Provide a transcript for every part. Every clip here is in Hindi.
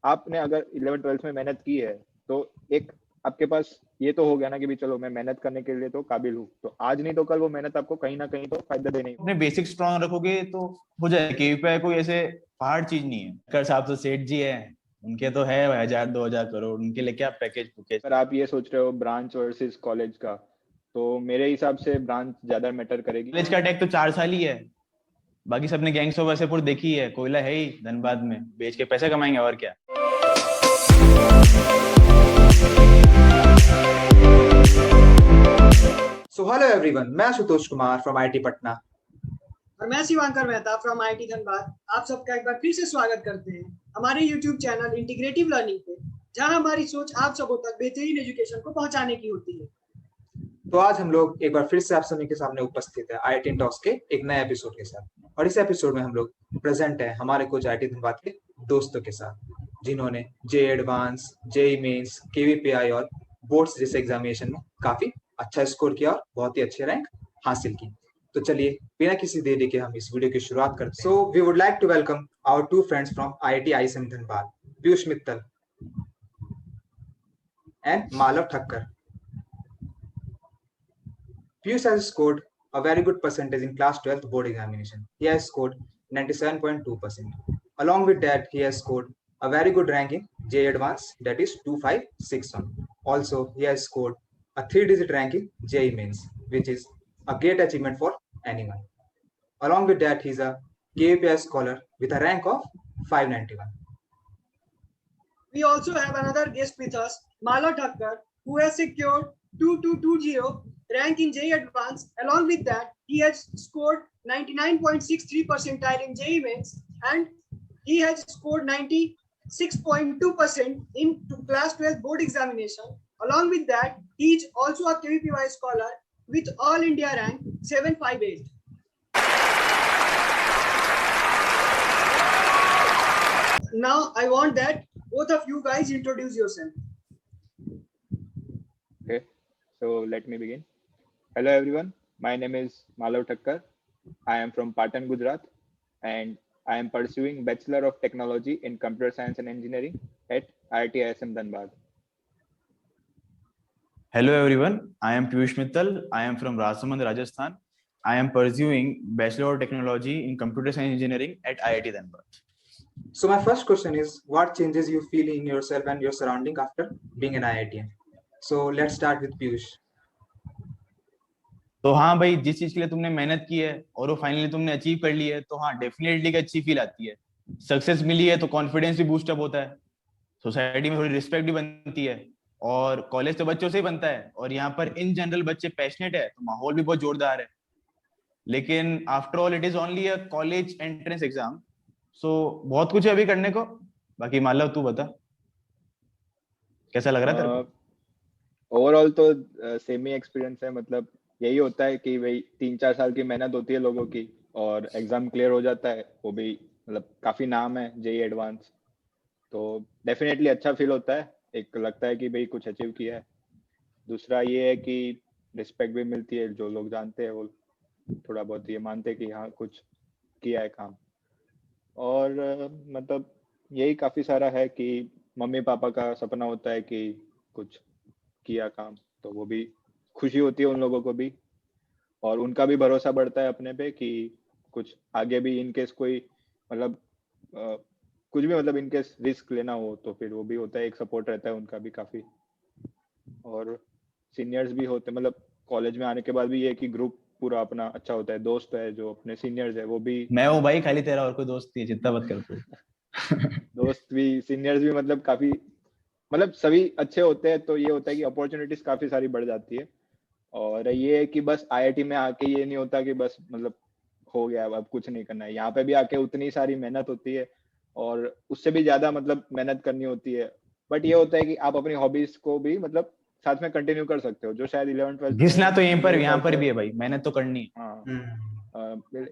आपने अगर 11th-12th में मेहनत की है तो एक आपके पास ये तो हो गया ना कि भी चलो मैं मेहनत करने के लिए तो काबिल हूँ, तो आज नहीं तो कल वो मेहनत आपको कहीं ना कहीं तो फायदा देने ही। अपने बेसिक स्ट्रांग रखोगे तो हो जाए। केवीपीआई कोई ऐसे पहाड़ चीज नहीं है। कर साहब तो सेठ जी है, उनके तो है 1000-2000 करोड़, उनके लिए क्या पैकेज पुकेज। अगर आप ये सोच रहे हो ब्रांच वर्सेस कॉलेज का, तो मेरे हिसाब से ब्रांच ज्यादा मैटर करेगी। कॉलेज का टैग तो 4 साल ही है, बाकी सबने गैंग्स ऑफ वासेपुर देखी है, कोयला है ही धनबाद में, बेच के पैसे कमाएंगे और क्या। सो हेलो एवरीवन, मैं आशुतोष कुमार फ्रॉम आईटी पटना और मैं शिवांकर मेहता फ्रॉम आईटी धनबाद। आप सबका एक बार फिर से स्वागत करते हैं हमारे यूट्यूब चैनल इंटीग्रेटिव लर्निंग पे, जहां हमारी सोच आप सबों तक बेहतरीन एजुकेशन को पहुंचाने की होती है। तो आज हम लोग एक बार फिर से आप सभी के सामने उपस्थित है आईटी टॉक्स के एक नए एपिसोड के साथ। और इस एपिसोड में हम लोग प्रेजेंट है हमारे कुछ आईटी धनबाद के दोस्तों के साथ, जिन्होंने जे एडवांस, जेईई मेंस, केवीपीआई और बोर्ड्स जैसे एग्जामिनेशन में काफी अच्छा स्कोर किया और बहुत ही अच्छे रैंक हासिल की। तो चलिए बिना किसी देरी के हम इस वीडियो की शुरुआत करते हैं। So we would like to welcome our two friends from IIT ISM Dhanbad, Piyush Mittal and Malav Thakkar. Piyush has scored a very good percentage in class 12th board examination. He has scored 97.2%. Along with that, he has scored a very good rank in J Advanced, that is 2561. Also, he has scored a 3-digit rank in JEE Mains, which is a great achievement for anyone. Along with that, he is a KVPI scholar with a rank of 591. We also have another guest with us, Mala Thakkar, who has secured 2220 rank in JEE Advanced. Along with that, he has scored 99.63 percentile in JEE Mains, and he has scored 96.2% in class 12 board examination. Along with that, he is also a KVPY scholar with All India rank 758. Now I want that both of you guys introduce yourself. Okay, so let me begin. Hello everyone, my name is Malav Thakkar. I am from Patan, Gujarat, and I am pursuing Bachelor of Technology in Computer Science and Engineering at IIT ISM Dhanbad. Hello everyone, I am Piyush Mittal. I am from Rasamand, Rajasthan. I am pursuing Bachelor of Technology in Computer Science Engineering at IIT Dhanbad. So my first question is, what changes you feel in yourself and your surrounding after being an IITian? So let's start with Piyush. तो हाँ भाई, जिस चीज के लिए तुमने मेहनत की है और वो फाइनली तुमने अचीव कर ली है, तो हाँ डेफिनेटली एक अच्छी फील आती है। सक्सेस मिली है तो कॉन्फिडेंस भी बूस्टअप होता है, सोसाइटी में थोड़ी रिस्पेक्ट भी बनती है, और कॉलेज तो बच्चों से ही बनता है, और यहाँ पर इन जनरल बच्चे पैशनेट है तो माहौल भी बहुत जोरदार है। लेकिन after all it is only a college entrance exam, so बहुत कुछ है अभी करने को। बाकी मालव तू बता, कैसा लग रहा है तेरे को? ओवरऑल तो सेम ही एक्सपीरियंस है। मतलब यही होता है कि भाई 3-4 साल की मेहनत होती है लोगों की और एग्जाम क्लियर हो जाता है, वो भी मतलब काफी नाम है जेईई एडवांस, तो डेफिनेटली अच्छा फील होता है। एक लगता है कि भाई कुछ अचीव किया है। दूसरा ये है कि रिस्पेक्ट भी मिलती है, जो लोग जानते हैं वो थोड़ा बहुत ये मानते हैं कि हाँ कुछ किया है काम। और मतलब यही काफी सारा है कि मम्मी पापा का सपना होता है कि कुछ किया काम, तो वो भी खुशी होती है उन लोगों को भी, और उनका भी भरोसा बढ़ता है अपने पे कि कुछ आगे भी इनकेस कोई मतलब कुछ भी मतलब इनकेस रिस्क लेना हो तो फिर वो भी होता है, एक सपोर्ट रहता है उनका भी काफी। और सीनियर्स भी होते, मतलब कॉलेज में आने के बाद भी ये कि ग्रुप पूरा अपना अच्छा होता है, दोस्त है जो अपने सीनियर्स है वो भी। मैं हूँ भाई खाली तेरा, और कोई दोस्त नहीं है, चिंता मत कर तू। दोस्त भी सीनियर्स भी मतलब काफी मतलब सभी अच्छे होते हैं, तो ये होता है कि अपॉर्चुनिटीज काफी सारी बढ़ जाती है। और ये है कि बस आईआईटी में आके ये नहीं होता कि बस मतलब हो गया अब कुछ नहीं करना है, यहाँ पे भी आके उतनी सारी मेहनत होती है और उससे भी ज्यादा मतलब मेहनत करनी होती है। बट ये होता है कि आप अपनी हॉबीज को भी मतलब साथ में कंटिन्यू कर सकते हो, जो शायद 11th-12th घिसना तो यहीं पर यहाँ पर भी है भाई, मेहनत तो करनी है। हाँ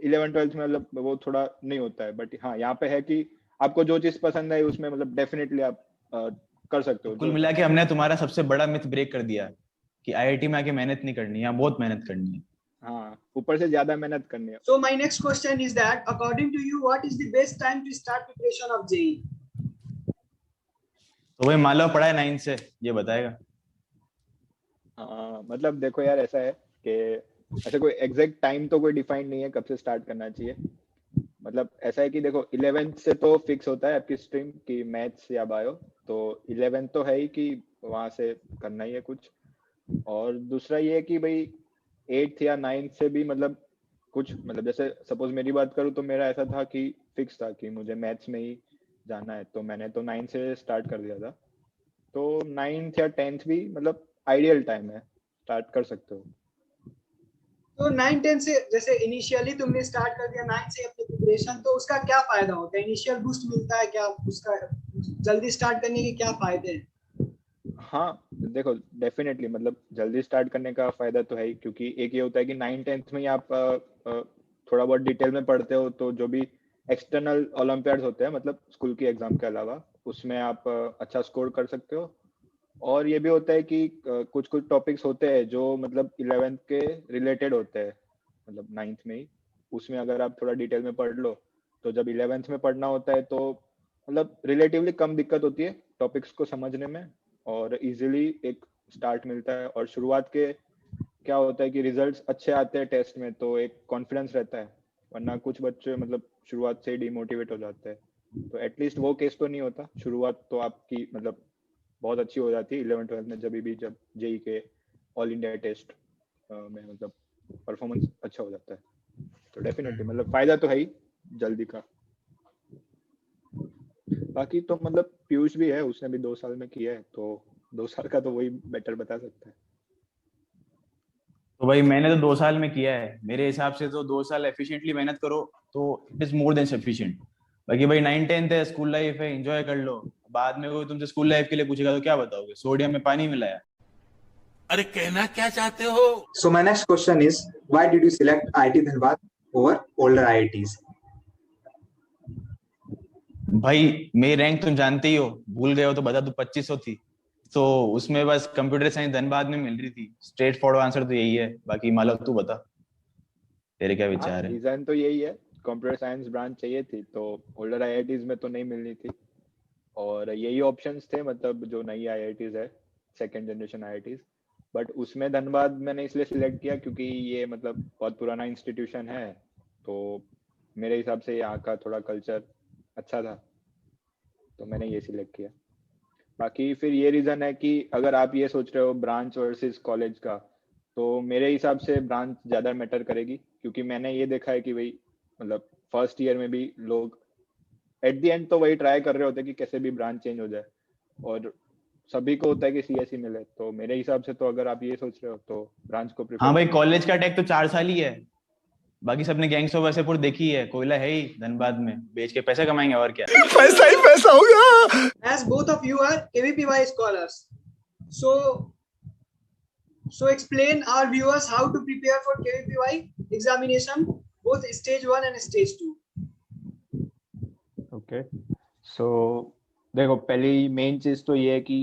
11th-12th में मतलब वो थोड़ा नहीं होता है, बट हाँ यहाँ पे है कि आपको जो चीज पसंद है उसमें मतलब डेफिनेटली आप कर सकते हो। कुल मिला के हमने तुम्हारा सबसे बड़ा मिथ ब्रेक कर दिया कि आईआईटी में आके मेहनत नहीं करनी, यहाँ बहुत मेहनत करनी है। हाँ, ऊपर से ज्यादा मेहनत करनी है। So my next question is that according to you, what is the best time to start preparation of JEE? तो भाई मालव पढ़ा है 9 से, ये बताएगा। मतलब देखो यार, ऐसा है कि ऐसे कोई एग्जैक्ट टाइम तो कोई डिफाइन नहीं है कब से स्टार्ट करना चाहिए। मतलब ऐसा है कि देखो 11th से तो फिक्स होता है आपकी स्ट्रीम की मैथ्स या बायो, तो 11th तो है ही कि वहां से करना ही है कुछ। और दूसरा ये है कि भाई 8th या 9th से भी मतलब कुछ, मतलब जैसे सपोज मेरी बात करूँ तो मेरा ऐसा था कि फिक्स था कि मुझे मैथ्स में ही जाना है, तो मैंने तो 9 से स्टार्ट कर दिया था। तो 9th या 10th भी मतलब आइडियल टाइम है, स्टार्ट कर सकते हो। तो 9-10 से जैसे इनिशियली तुमने स्टार्ट कर दिया 9 से अपनी प्रिपरेशन, तो उसका क्या फायदा होता है? इनिशियल बूस्ट मिलता है क्या उसका? जल्दी स्टार्ट करने के क्या फायदे हैं? हाँ देखो, डेफिनेटली मतलब जल्दी स्टार्ट करने का फायदा तो है ही, क्योंकि एक ये होता है कि 9th-10th में ही आप थोड़ा बहुत डिटेल में पढ़ते हो, तो जो भी एक्सटर्नल ओलंपियाड्स होते हैं मतलब स्कूल की एग्जाम के अलावा, उसमें आप अच्छा स्कोर कर सकते हो। और ये भी होता है कि कुछ कुछ टॉपिक्स होते हैं जो मतलब 11th के रिलेटेड होते हैं, मतलब 9th में ही, उसमें अगर आप थोड़ा डिटेल में पढ़ लो, तो जब 11th में पढ़ना होता है तो मतलब रिलेटिवली कम दिक्कत होती है टॉपिक्स को समझने में, और इजीली एक स्टार्ट मिलता है। और शुरुआत के क्या होता है कि रिजल्ट्स अच्छे आते हैं टेस्ट में, तो एक कॉन्फिडेंस रहता है, वरना कुछ बच्चे मतलब शुरुआत से ही डिमोटिवेट हो जाते हैं। तो एटलीस्ट वो केस तो नहीं होता, शुरुआत तो आपकी मतलब बहुत अच्छी हो जाती है 11th-12th में, जब जेई के ऑल इंडिया टेस्ट में मतलब परफॉर्मेंस अच्छा हो जाता है। तो डेफिनेटली मतलब फायदा तो है ही जल्दी का। बाकी तो मतलब पीयूष भी है, उसने भी 2 साल में किया है, तो 2 साल का तो वही बेटर बता सकता है। तो भाई मैंने तो 2 साल में किया है, मेरे हिसाब से तो 2 साल एफिशिएंटली मेहनत करो तो it is more than sufficient. बाकी भाई 9-10th है, स्कूल लाइफ है, एंजॉय कर लो। बाद में कोई तुमसे स्कूल लाइफ के लिए पूछेगा तो क्या बताओगे? सोडियम में पानी मिलाया। अरे कहना क्या चाहते हो? So my next question is, why did you select IIT Dhanbad over older IITs? भाई मेरी रैंक तुम जानते ही हो, भूल गए हो तो बता दो, 2500 थी। तो उसमें बस कंप्यूटर साइंस धनबाद में मिल रही थी। स्ट्रेट फॉरवर्ड आंसर तो यही है। बाकी मालव तू बता, तेरे क्या हाँ, विचार है? रीजन तो यही है, कंप्यूटर साइंस ब्रांच चाहिए थी, तो ओल्डर आईआईटीज में तो नहीं मिलनी थी, और यही ऑप्शंस थे मतलब जो नई आईआईटीज है, सेकंड जनरेशन आईआईटीज। बट उसमें धनबाद मैंने इसलिए सिलेक्ट किया क्योंकि ये मतलब बहुत पुराना इंस्टीट्यूशन है, तो मेरे हिसाब से यहाँ का थोड़ा कल्चर अच्छा था, तो मैंने ये सिलेक्ट किया। बाकी फिर ये रीजन है कि अगर आप ये सोच रहे हो ब्रांच वर्सेस कॉलेज का, तो मेरे हिसाब से ब्रांच ज्यादा मैटर करेगी, क्योंकि मैंने ये देखा है कि भाई मतलब फर्स्ट ईयर में भी लोग एट द एंड तो वही ट्राई कर रहे होते हैं कि कैसे भी ब्रांच चेंज हो जाए, और सभी को होता है कि सीएसई मिले। तो मेरे हिसाब से तो अगर आप ये सोच रहे हो तो ब्रांच को प्रिफर हाँ भाई, करो। कॉलेज का टैग तो 4 साल ही है। बाकी सबने गैंग्स ऑफ वासेपुर देखी है, कोयला है ही धनबाद में, बेच के पैसे कमाएंगे और क्या। पैसा ही पैसा होगा। As both of you are KVPY scholars, so explain our viewers how to prepare for KVPY examination, both stage 1 and stage 2. Okay, सो देखो पहली मेन चीज तो ये है कि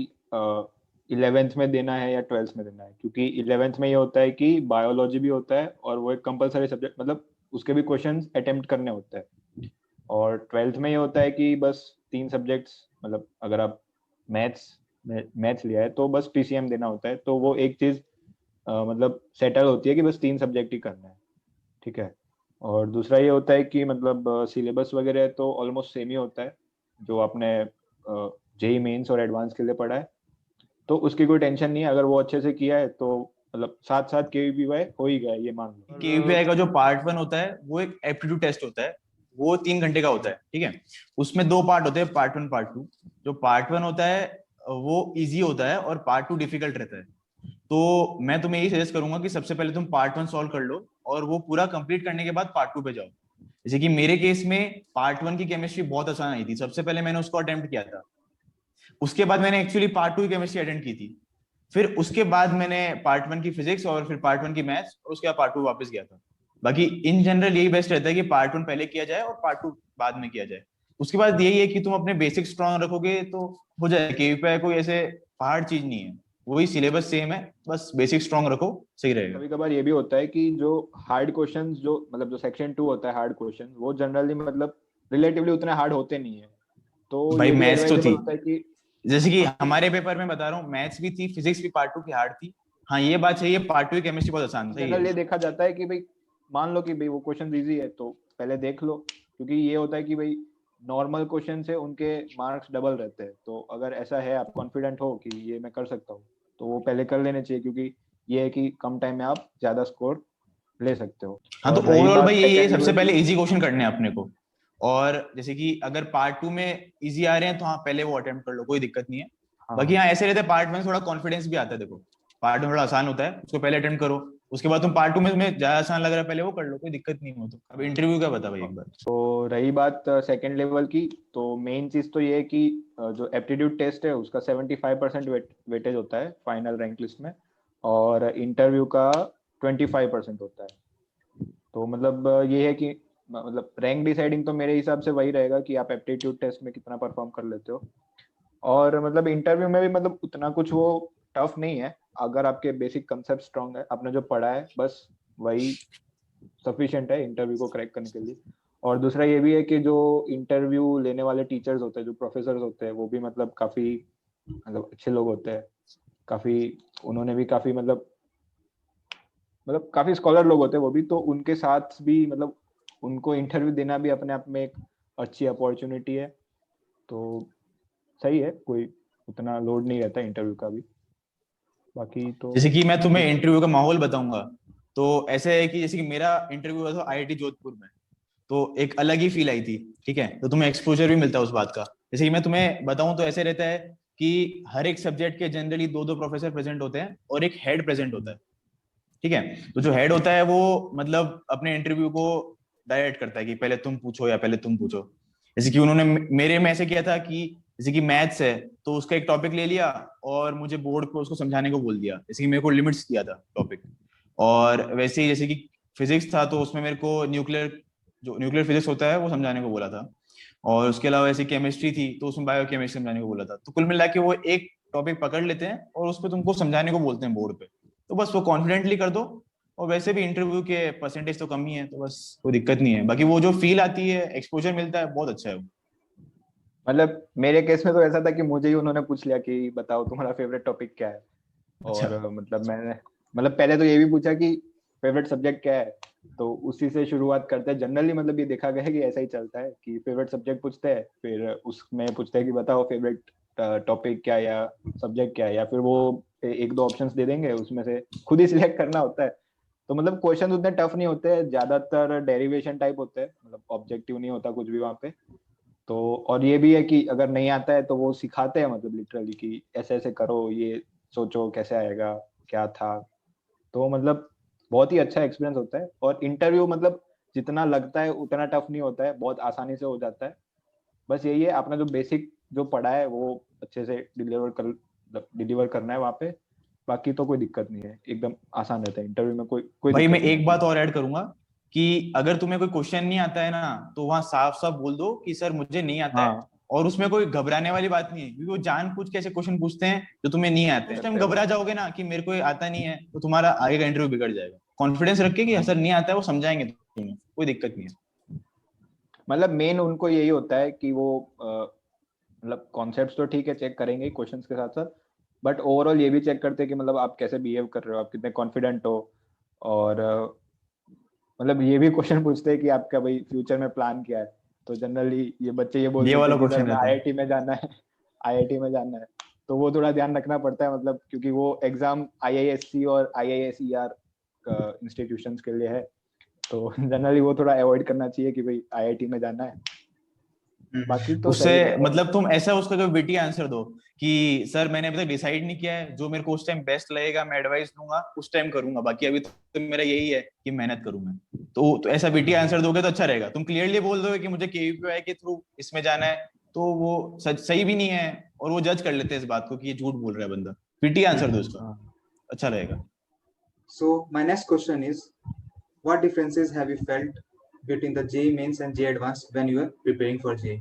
11th में देना है या 12th में देना है, क्योंकि 11th में ये होता है कि बायोलॉजी भी होता है और वो एक कंपलसरी सब्जेक्ट, मतलब उसके भी क्वेश्चंस अटेम्प्ट करने होते हैं। और 12th में ये होता है कि बस 3 सब्जेक्ट्स, मतलब अगर आप मैथ्स लिया है तो बस पीसीएम देना होता है, तो वो एक चीज मतलब सेटल होती है कि बस 3 सब्जेक्ट ही करना है, ठीक है। और दूसरा ये होता है कि मतलब सिलेबस वगैरह तो ऑलमोस्ट सेम ही होता है जो आपने जेई मेंस और एडवांस के लिए पढ़ा है, तो उसकी कोई टेंशन नहीं है। अगर वो अच्छे से किया है तो मतलब साथ साथ केवीपीवाई हो ही गया, ये मान लो। केवीपीआई का जो पार्ट 1 होता है वो एक एप्टीट्यूड टेस्ट होता है, वो 3 घंटे का होता है, ठीक है। उसमें 2 पार्ट होते हैं, पार्ट 1 पार्ट 2। जो पार्ट 1 होता है वो इजी होता है और पार्ट 2 डिफिकल्ट रहता है। तो मैं तुम्हें यही सजेस्ट करूंगा कि सबसे पहले तुम पार्ट 1 सॉल्व कर लो और वो पूरा कंप्लीट करने के बाद पार्ट 2 पे जाओ। जैसे कि मेरे केस में पार्ट 1 की केमिस्ट्री बहुत आसान आई थी, सबसे पहले मैंने उसको अटेम्प्ट किया था। उसके बाद मैंने एक्चुअली पार्ट 2 की केमिस्ट्री अटेम्प्ट की थी। फिर उसके बाद मैंने पार्ट 1 की फिजिक्स और फिर पार्ट 1 की मैथ्स और उसके बाद पार्ट 2 वापस गया था। बाकी इन जनरल यही बेस्ट रहता है कि पार्ट 1 पहले किया जाए और पार्ट 2 बाद में किया जाए। उसके बाद यही है कि तुम अपने बेसिक स्ट्रांग रखोगे तो हो जाए। केवीपीआई कोई ऐसे पहाड़ चीज नहीं है, वही सिलेबस सेम है, बस बेसिक स्ट्रांग रखो, सही रहेगा। कभी कभार ये भी होता है कि जो हार्ड क्वेश्चंस, जो मतलब जो सेक्शन 2 होता है हार्ड क्वेश्चन, वो जनरली मतलब रिलेटिवली उतने हार्ड होते नहीं है, तो भाई ये भी मैथ्स तो एडवाइजेबल थी। होता है कि जैसे कि हमारे पेपर में बता रहा हूँ, मैथ्स भी थी, फिजिक्स भी पार्ट 2 की हार्ड थी। हाँ ये बात सही है, पार्ट 2 की केमिस्ट्री बहुत आसान थी। जनरली देखा जाता है कि भाई मान लो कि भाई वो क्वेश्चन इजी है तो पहले देख लो, क्योंकि ये होता है कि भाई नॉर्मल क्वेश्चन से उनके मार्क्स डबल रहते हैं, तो अगर ऐसा है आप कॉन्फिडेंट हो कि ये मैं कर सकता हूँ तो वो पहले कर लेने चाहिए, क्योंकि ये है कि कम टाइम में आप ज्यादा स्कोर ले सकते हो। हाँ तो और रही ओवरऑल बात भाई ये सेकंड सबसे लेवल पहले की, इजी क्वेश्चन करने हैं अपने को। और जैसे कि अगर पार्ट 2 में इजी आ रहे हैं तो हाँ पहले वो अटेम्प्ट कर लो, कोई दिक्कत नहीं है। बाकी हाँ हाँ ऐसे रहते हैं, पार्ट 1 में थोड़ा कॉन्फिडेंस भी आता है। देखो पार्ट 1 थोड़ा आसान होता है, उसको पहले अटेम्प्ट करो, उसके बाद तुम पार्ट 2 में तुम्हें ज्यादा आसान लग रहा है पहले वो कर लो, कोई दिक्कत नहीं हो। तो अब इंटरव्यू का बता भाई एक बार। तो रही बात सेकंड लेवल की, तो मेन चीज तो ये है कि जो एप्टीट्यूड टेस्ट है उसका 75% वेटेज होता है फाइनल रैंक लिस्ट में, और इंटरव्यू का 25% होता है। तो मतलब ये है कि मतलब रैंक डिसाइडिंग तो मेरे हिसाब से वही रहेगा कि आप एप्टीट्यूड टेस्ट में कितना परफॉर्म कर लेते हो। और मतलब इंटरव्यू में भी मतलब उतना कुछ वो टफ नहीं है, अगर आपके बेसिक कंसेप्ट स्ट्रांग है, आपने जो पढ़ा है बस वही सफिशिएंट है इंटरव्यू को क्रैक करने के लिए। और दूसरा ये भी है कि जो इंटरव्यू लेने वाले टीचर्स होते हैं, जो प्रोफेसर होते हैं, वो भी मतलब काफी मतलब अच्छे लोग होते हैं, काफी उन्होंने भी काफी मतलब काफी स्कॉलर लोग होते हैं वो भी, तो उनके साथ भी मतलब उनको इंटरव्यू देना भी अपने आप में एक अच्छी अपॉर्चुनिटी है। तो सही है, कोई उतना लोड नहीं रहता इंटरव्यू का भी। बाकी तो जैसे कि मैं तुम्हें इंटरव्यू का माहौल बताऊंगा, तो ऐसे है कि जैसे कि मेरा इंटरव्यू हुआ था IIT जोधपुर में, तो एक अलग ही फील आई थी। ठीक है, तो तुम्हें एक्सपोजर भी मिलता है उस बात का। जैसे कि मैं तुम्हें बताऊं तो ऐसे रहता है कि हर एक सब्जेक्ट के जनरली 2-2 प्रोफेसर प्रेजेंट होते हैं और एक हेड प्रेजेंट होता है। ठीक है, तो जो हेड होता है वो मतलब अपने इंटरव्यू को डायरेक्ट करता है कि पहले तुम पूछो या पहले तुम पूछो। जैसे कि उन्होंने मेरे में ऐसे किया था कि जैसे कि मैथ्स है तो उसका एक टॉपिक ले लिया और मुझे बोर्ड पे उसको समझाने को बोल दिया, जैसे कि मेरे को लिमिट्स दिया था टॉपिक। और वैसे ही जैसे कि फिजिक्स था तो उसमें मेरे को न्यूक्लियर फिजिक्स होता है वो समझाने को बोला था। और उसके अलावा ऐसी केमिस्ट्री थी तो उसमें बायो केमिस्ट्री समझाने को बोला था। तो कुल मिला के वो एक टॉपिक पकड़ लेते हैं और उस पर तुमको समझाने को बोलते हैं बोर्ड पे। तो बस वो कॉन्फिडेंटली कर दो। और वैसे भी इंटरव्यू के परसेंटेज तो कम ही है, तो बस कोई दिक्कत नहीं है। बाकी वो जो फील आती है, एक्सपोजर मिलता है, बहुत अच्छा है वो। मतलब मेरे केस में तो ऐसा था कि मुझे ही उन्होंने पूछ लिया कि बताओ तुम्हारा फेवरेट टॉपिक क्या है। अच्छा। और मतलब मैंने मतलब पहले तो ये भी पूछा कि फेवरेट सब्जेक्ट क्या है, तो उसी से शुरुआत करते हैं जनरली। मतलब ये देखा गया है कि ऐसा ही चलता है कि फेवरेट सब्जेक्ट पूछते हैं, फिर उसमें पूछते हैं कि बताओ फेवरेट टॉपिक क्या है या सब्जेक्ट क्या है, या फिर वो एक दो ऑप्शंस दे देंगे, उसमें से खुद ही सिलेक्ट करना होता है। तो मतलब क्वेश्चन उतने टफ नहीं होते, ज्यादातर डेरिवेशन टाइप होते हैं, मतलब ऑब्जेक्टिव नहीं होता कुछ भी वहाँ पे। तो और ये भी है कि अगर नहीं आता है तो वो सिखाते हैं, मतलब लिटरली कि ऐसे ऐसे करो, ये सोचो कैसे आएगा, क्या था। तो मतलब बहुत ही अच्छा एक्सपीरियंस होता है। और इंटरव्यू मतलब जितना लगता है उतना टफ नहीं होता है, बहुत आसानी से हो जाता है। बस यही है, आपने जो बेसिक जो पढ़ा है वो अच्छे से डिलीवर करना है वहाँ पे। बाकी तो कोई दिक्कत नहीं है, एकदम आसान रहता है इंटरव्यू में, कोई कोई भाई मैं दिक्कत नहीं एक आती बात है। और ऐड करूंगा कि अगर तुम्हें कोई क्वेश्चन नहीं आता है ना, तो वहां साफ साफ बोल दो कि सर मुझे नहीं आता है। हाँ और उसमें कोई घबराने वाली बात नहीं है, क्योंकि वो जान पूछ के ऐसे क्वेश्चन पूछते हैं जो तुम्हें नहीं आते हैं। उस टाइम करते हैं घबरा वो। जाओगे ना कि मेरे को ये आता नहीं है, तो तुम्हारा आगे का इंटरव्यू बिगड़ जाएगा। कॉन्फिडेंस रख के कि हाँ सर नहीं आता है, वो समझाएंगे तुम्हें, कोई दिक्कत नहीं है। मतलब मेन उनको यही होता है कि वो मतलब कॉन्सेप्ट्स तो ठीक है चेक करेंगे क्वेश्चंस के साथ साथ, बट ओवरऑल ये भी चेक करते हैं कि मतलब आप कैसे बिहेव कर रहे हो, आप कितने कॉन्फिडेंट हो। और मतलब ये भी क्वेश्चन पूछते हैं कि आपका भाई फ्यूचर में प्लान क्या है। तो जनरली ये बच्चे ये बोल ये देते वाला हैं कि सर क्वेश्चन मैं रहता है। आईआईटी में जाना है, आईआईटी में जाना है। तो वो थोड़ा ध्यान रखना पड़ता है, मतलब क्योंकि वो एग्जाम आईआईएससी और आईआईएसईआर इंस्टीट्यूशंस के लिए है। तो जनरली वो थोड़ा अवॉइड करना चाहिए कि भाई आईआईटी में जाना है। बाकी तो उससे सही है। और मतलब तुम ऐसा उसका कोई विटी आंसर दो कि सर मैंने अभी तक डिसाइड नहीं किया है, जो मेरे को उस टाइम बेस्ट लगेगा मैं एडवाइस दूंगा, उस टाइम करूंगा। बाकी अभी तो मेरा यही है कि मेहनत करूं मैं। तो ऐसा विटी आंसर दोगे तो अच्छा रहेगा। तुम क्लियरली बोल दोगे कि मुझे केवीपीआई के थ्रू इसमें जाना है, तो वो सही भी नहीं है। और वो जज कर लेते हैं इस बात को कि ये झूठ बोल रहा है बंदा। विटी आंसर दो इसका, हाँ अच्छा रहेगा। So my next question is, what differences have you felt between the JEE Mains and JEE Advanced when you were preparing for JEE?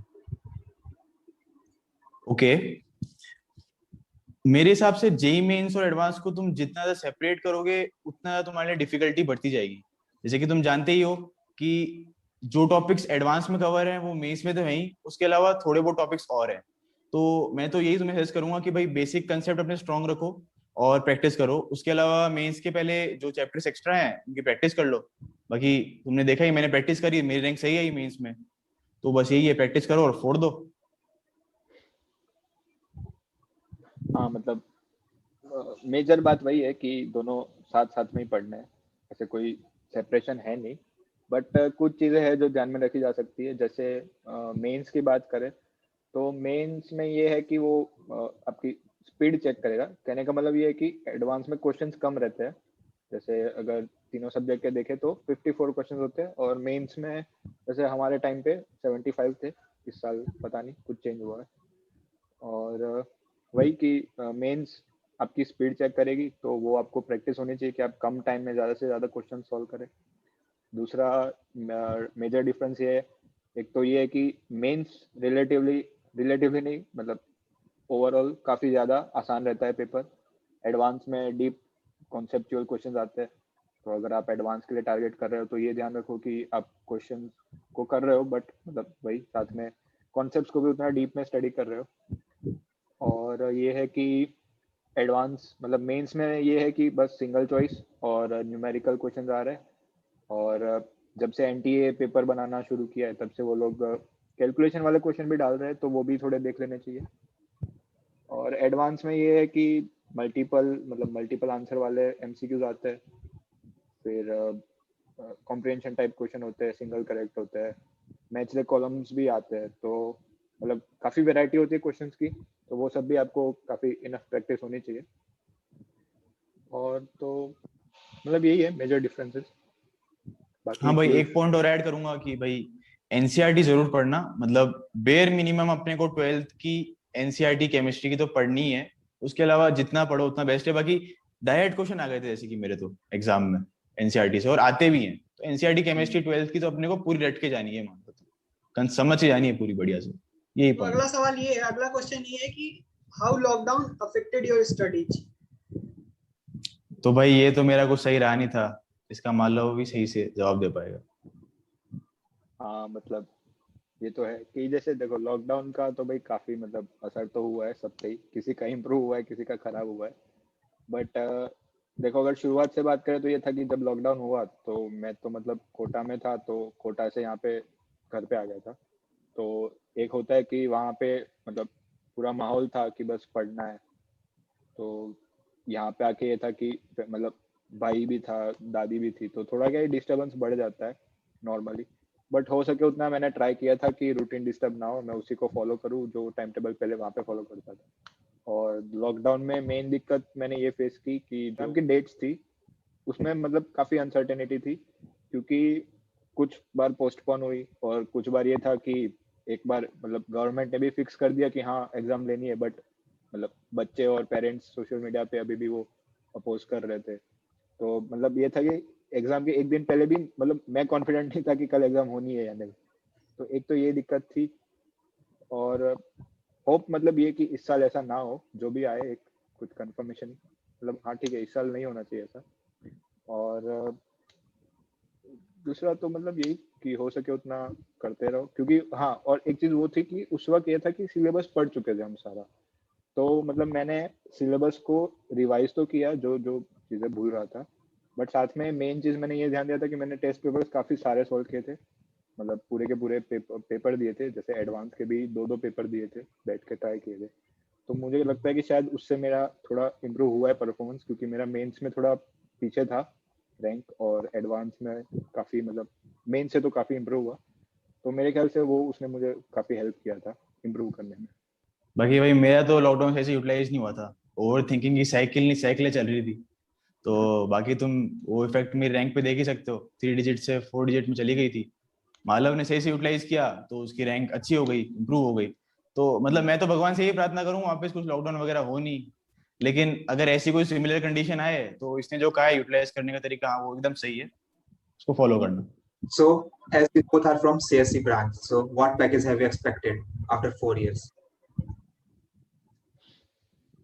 Okay, मेरे हिसाब से जेई मेंस और एडवांस को तुम जितना ज्यादा सेपरेट करोगे उतना ज्यादा तुम्हारे लिए डिफिकल्टी बढ़ती जाएगी। जैसे कि तुम जानते ही हो कि जो टॉपिक्स एडवांस में कवर है वो मेंस में तो है ही, उसके अलावा थोड़े बहुत टॉपिक्स और हैं। तो मैं तो यही तुम्हें सजेस्ट करूंगा कि भाई बेसिक कंसेप्ट अपने स्ट्रॉन्ग रखो और प्रैक्टिस करो। उसके अलावा मेंस के पहले जो चैप्टर्स एक्स्ट्रा हैं उनकी प्रैक्टिस कर लो। बाकी तुमने देखा ही, मैंने प्रैक्टिस करी, मेरी रैंक सही आई मेंस में। तो बस यही है, प्रैक्टिस करो और फोड़ दो। हाँ मतलब मेजर बात वही है कि दोनों साथ साथ में ही पढ़ना है, ऐसे कोई सेपरेशन है नहीं। बट कुछ चीज़ें हैं जो ध्यान में रखी जा सकती है। जैसे मेंस की बात करें तो मेंस में ये है कि वो आपकी स्पीड चेक करेगा। कहने का मतलब ये है कि एडवांस में क्वेश्चंस कम रहते हैं। जैसे अगर तीनों सब्जेक्ट के देखें तो 54 क्वेश्चंस होते हैं, और मेंस में जैसे हमारे टाइम पे 75 थे। इस साल पता नहीं कुछ चेंज हुआ है। और वही कि मेंस आपकी स्पीड चेक करेगी, तो वो आपको प्रैक्टिस होनी चाहिए कि आप कम टाइम में ज़्यादा से ज़्यादा क्वेश्चन सॉल्व करें। दूसरा मेजर डिफरेंस ये है, एक तो ये है कि मेंस रिलेटिवली नहीं मतलब ओवरऑल काफ़ी ज़्यादा आसान रहता है पेपर। एडवांस में डीप कॉन्सेप्चुअल क्वेश्चंस आते हैं। तो अगर आप एडवांस के लिए टारगेट कर रहे हो तो ये ध्यान रखो कि आप क्वेश्चन को कर रहे हो, बट मतलब वही साथ में कॉन्सेप्ट्स को भी उतना डीप में स्टडी कर रहे हो। और ये है कि एडवांस मतलब मेंस में ये है कि बस सिंगल चॉइस और न्यूमेरिकल क्वेश्चन आ रहे हैं। और जब से एनटीए पेपर बनाना शुरू किया है तब से वो लोग कैलकुलेशन वाले क्वेश्चन भी डाल रहे हैं, तो वो भी थोड़े देख लेने चाहिए। और एडवांस में ये है कि मल्टीपल आंसर वाले एमसीक्यूज आते हैं, फिर कॉम्प्रिहेंशन टाइप क्वेश्चन होते हैं, सिंगल करेक्ट होते हैं, मैच द कॉलम्स भी आते हैं। तो मतलब काफ़ी वैरायटी होती है क्वेश्चंस की, तो वो सब भी आपको काफ़ी इनफ प्रैक्टिस होनी चाहिए। और तो मतलब यही है मेजर डिफरेंसेस। हाँ बाकी भाई, क्विज एक पॉइंट और ऐड करूंगा कि भाई एनसीईआरटी जरूर पढ़ना। मतलब बेयर मिनिमम अपने को 12th की एनसीईआरटी केमिस्ट्री की तो पढ़नी है। उसके अलावा जितना पढ़ो उतना बेस्ट है। बाकी डायरेक्ट क्वेश्चन आ गए थे जैसे कि मेरे तो एग्जाम में एनसीईआरटी से, और आते भी हैं। तो एनसीईआरटी केमिस्ट्री 12th की तो अपने को पूरी रट के जानी है, मान लो समझ के जानी है पूरी बढ़िया से। यही तो पॉइंट अगला है। सवाल ये है, अगला क्वेश्चन ये है कि how lockdown affected your studies. तो भाई ये तो मेरा कुछ सही रहा नहीं था, इसका मालव भी सही से जवाब दे पाएगा। हाँ मतलब ये तो है कि जैसे देखो लॉकडाउन का तो भाई काफ़ी मतलब असर तो हुआ है सब पे ही, किसी का इम्प्रूव हुआ है किसी का खराब हुआ है। बट देखो अगर शुरुआत से बात करें तो ये था कि जब लॉकडाउन हुआ तो मैं तो मतलब कोटा में था, तो कोटा से यहाँ पे घर पे आ गया था। तो एक होता है कि वहाँ पे मतलब पूरा माहौल था कि बस पढ़ना है। तो यहाँ पे आके ये था कि मतलब भाई भी था, दादी भी थी, तो थोड़ा क्या डिस्टर्बेंस बढ़ जाता है नॉर्मली। बट हो सके उतना मैंने ट्राई किया था कि रूटीन डिस्टर्ब ना हो, मैं उसी को फॉलो करूँ जो टाइम टेबल पहले वहाँ पे फॉलो करता था। और लॉकडाउन में मेन दिक्कत मैंने ये फेस की कि जो उनकी डेट्स थी उसमें मतलब काफ़ी अनसर्टेनिटी थी, क्योंकि कुछ बार पोस्टपोन हुई और कुछ बार ये था कि एक बार मतलब गवर्नमेंट ने भी फिक्स कर दिया कि हाँ एग्जाम लेनी है, बट मतलब बच्चे और पेरेंट्स सोशल मीडिया पे अभी भी वो अपोज कर रहे थे। तो मतलब ये था कि एग्जाम के एक दिन पहले भी मतलब मैं कॉन्फिडेंट नहीं था कि कल एग्जाम होनी है या नहीं। तो एक तो ये दिक्कत थी। और होप मतलब ये कि इस साल ऐसा ना हो, जो भी आए एक कुछ कंफर्मेशन मतलब हाँ ठीक है इस साल नहीं होना चाहिए ऐसा। और दूसरा तो मतलब यही कि हो सके उतना करते रहो, क्योंकि हाँ और एक चीज वो थी कि उस वक्त ये था कि सिलेबस पढ़ चुके थे हम सारा। तो मतलब मैंने सिलेबस को रिवाइज तो किया जो जो चीज़ें भूल रहा था, बट साथ में मेन चीज़ मैंने ये ध्यान दिया था कि मैंने टेस्ट पेपर्स काफ़ी सारे सॉल्व किए थे। मतलब पूरे के पूरे पेपर दिए थे, जैसे एडवांस के भी दो दो पेपर दिए थे, बैठ के ट्राई किए थे। तो मुझे लगता है कि शायद उससे मेरा थोड़ा इम्प्रूव हुआ है परफॉर्मेंस, क्योंकि मेरा मेंस में थोड़ा पीछे था रैंक, और एडवांस में काफ़ी मतलब मेन से तो काफ़ी इम्प्रूव हुआ। तो मेरे ख्याल से वो उसने मुझे काफ़ी हेल्प किया था इम्प्रूव करने में। बाकी भाई मेरा तो लॉकडाउन से ऐसे यूटिलाइज नहीं हुआ था। ओवर थिंकिंग की साइकिल नहीं, साइकिलें चल रही थी। तो बाकी तुम वो इफेक्ट मेरी रैंक पे देख ही सकते हो, 3 डिजिट से 4 डिजिट में चली गई थी। मालव ने सही से यूटिलाइज किया तो उसकी रैंक अच्छी हो गई, इंप्रूव हो गई। तो मतलब मैं तो भगवान से यही प्रार्थना करूँ वापस कुछ लॉकडाउन वगैरह हो नहीं। लेकिन अगर ऐसी कोई सिमिलर कंडीशन आए तो इसने जो कहा है यूटिलाइज करने का तरीका, हाँ वो एकदम सही है, उसको फॉलो करना। So, as we both are from CSC branch, so what package have you expected after 4 years?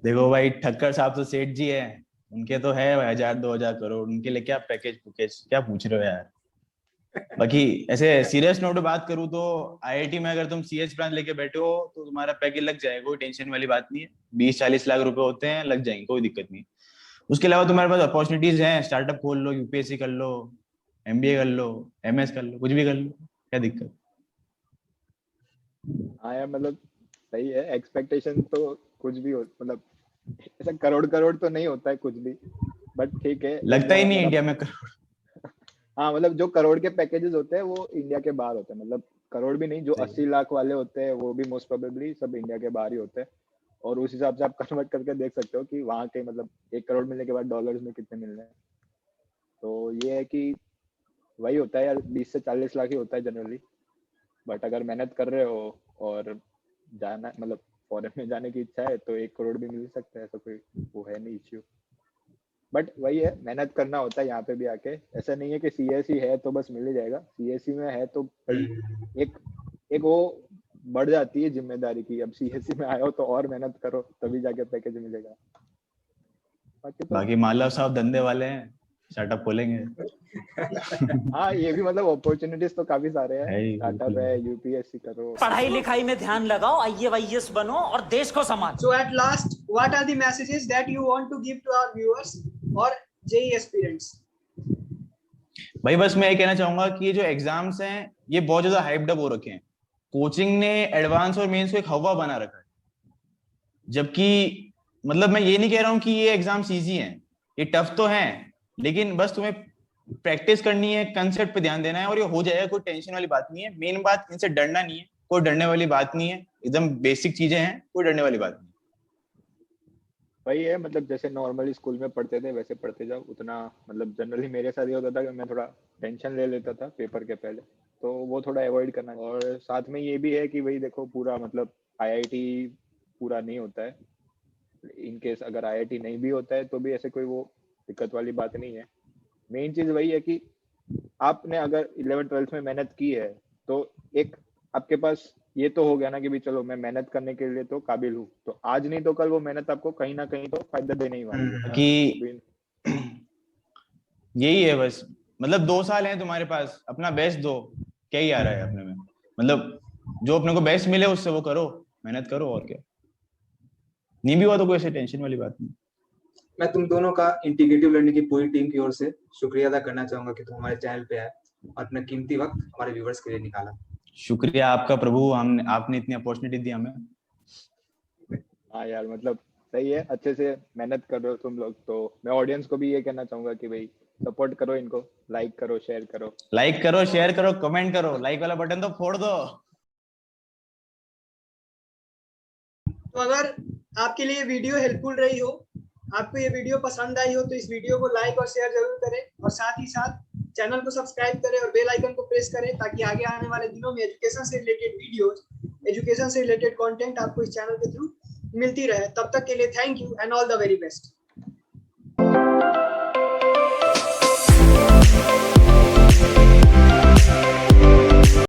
देखो भाई, ठक्कर साहब तो सेठ जी हैं, उनके तो है 1000 2000 करोड़, उनके लिए क्या पैकेज पुकेज क्या पूछ रहे हो यार। बाकी ऐसे सीरियस नोट पे बात करूँ तो आईआईटी में अगर तुम सीएच ब्रांच लेके बैठे हो तो तुम्हारा पैकेज लग जाएगा, कोई टेंशन वाली बात नहीं है। 20-40 लाख रुपए होते हैं, लग जाएंगे, कोई दिक्कत नहीं। उसके अलावा तुम्हारे पास अपॉर्चुनिटीज हैं, स्टार्टअप खोल लो, यूपीएससी कर लो, एमबीए कर लो, एमएस कर लो, कुछ भी कर लो, क्या दिक्कत। हाँ यार मतलब सही है, एक्सपेक्टेशन तो कुछ भी हो, मतलब ऐसा करोड़ करोड़ तो नहीं होता है कुछ भी, बट ठीक है। लगता ही नहीं मतलब इंडिया में करोड़। हाँ मतलब जो करोड़ के पैकेजेस होते हैं वो इंडिया के बाहर होते हैं, मतलब करोड़ भी नहीं, जो सही। 80 लाख वाले होते हैं वो भी मोस्ट प्रोबेबली सब इंडिया के बाहर ही होते हैं। और उस हिसाब से आप कन्वर्ट करके देख सकते हो कि वहाँ के मतलब 1 करोड़ मिलने के बाद डॉलर्स में कितने मिल रहे हैं। तो ये है कि वही होता है यार, 20 से 40 लाख ही होता है जनरली। बट अगर मेहनत कर रहे हो और जाना मतलब फॉरेन में जाने की इच्छा है तो 1 करोड़ भी मिल सकता है, ऐसा कोई वो है नहीं इश्यू। बट वही है, मेहनत करना होता है यहाँ पे भी आके। ऐसा नहीं है कि सीएससी है तो बस मिल ही जाएगा, सीएससी में है तो भाई एक एक वो बढ़ जाती है जिम्मेदारी की। अब सीएससी में आए हो तो और मेहनत करो तभी जाके पैकेज मिलेगा। बाकी मालव साहब धंधे वाले हैं, स्टार्टअप खोलेंगे। हाँ ये भी मतलब अपॉर्चुनिटीज तो काफी सारे हैं, है ही, स्टार्टअप बिल्कुल। है, यूपीएससी करो। पढ़ाई लिखाई में ध्यान लगाओ, आईएएस बनो और देश को संभालो। So at last, what are the messages that you want to give to our viewers or JEE aspirants? भाई बस मैं ये कहना चाहूंगा कि ये जो एग्जाम्स हैं ये बहुत ज्यादा हाइप्ड अप हो रखे हैं। कोचिंग ने एडवांस और मेंस को एक हवा बना रखा है, जबकि मतलब मैं ये नहीं कह रहा हूँ कि ये एग्जाम्स इजी हैं, ये टफ तो हैं, लेकिन बस तुम्हें प्रैक्टिस करनी है, कंसेप्ट पे ध्यान देना है और ये हो जाएगा। कोई टेंशन वाली बात नहीं है। मेन बात, इनसे डरना नहीं है, कोई डरने वाली बात नहीं है, एकदम बेसिक चीजें हैं, कोई डरने वाली बात नहीं। वही है, मतलब जैसे नॉर्मली स्कूल में पढ़ते थे वैसे पढ़ते जाओ। उतना मतलब जनरली मेरे साथ ये होता था कि मैं थोड़ा टेंशन ले लेता था पेपर के पहले, तो वो थोड़ा अवॉइड करना। और साथ में ये भी है कि भाई देखो पूरा मतलब आईआईटी पूरा नहीं होता है। इन केस अगर आईआईटी नहीं भी होता है तो भी ऐसे कोई वो दिक्कत वाली बात नहीं है। मेन चीज वही है कि आपने अगर 11th-12th में मेहनत की है तो एक आपके पास ये तो हो गया ना कि भी चलो मैं मेहनत करने के लिए तो काबिल हूँ, तो आज नहीं तो कल वो मेहनत आपको कहीं ना कहीं तो फायदा देने ही वाली है। कि यही है बस, मतलब 2 साल हैं तुम्हारे पास, अपना बेस्ट दो। क्या ही आ रहा है अपने में, मतलब जो अपने को बेस्ट मिले उससे वो करो, मेहनत करो, और क्या। नहीं भी हुआ तो कोई ऐसी टेंशन वाली बात नहीं। मैं तुम दोनों का इंटीग्रेटिव लर्निंग की पूरी टीम की ओर से शुक्रिया अदा करना चाहूंगा कि तुम हमारे चैनल पे आए और अपना कीमती वक्त हमारे व्यूअर्स के लिए निकाला। शुक्रिया आपका प्रभु, हमने आपने इतनी अपॉर्चुनिटी दी हमें। हाँ यार मतलब सही है, अच्छे से मेहनत कर रहे हो तुम लोग। तो मैं ऑडियंस को भी ये कहना चाहूंगा कि भाई सपोर्ट करो इनको, लाइक करो, शेयर करो। लाइक करो, शेयर करो, कमेंट करो, लाइक वाला बटन तो फोड़ दो। तो अगर आपके लिए वीडियो हेल्पफुल रही हो, आपको ये वीडियो पसंद आई हो, तो इस वीडियो को लाइक और शेयर जरूर करें और साथ ही साथ चैनल को सब्सक्राइब करें और बेल आइकन को प्रेस करें ताकि आगे आने वाले दिनों में एजुकेशन से रिलेटेड वीडियोस, एजुकेशन से रिलेटेड कंटेंट आपको इस चैनल के थ्रू मिलती रहे। तब तक के लिए thank you and all the very best.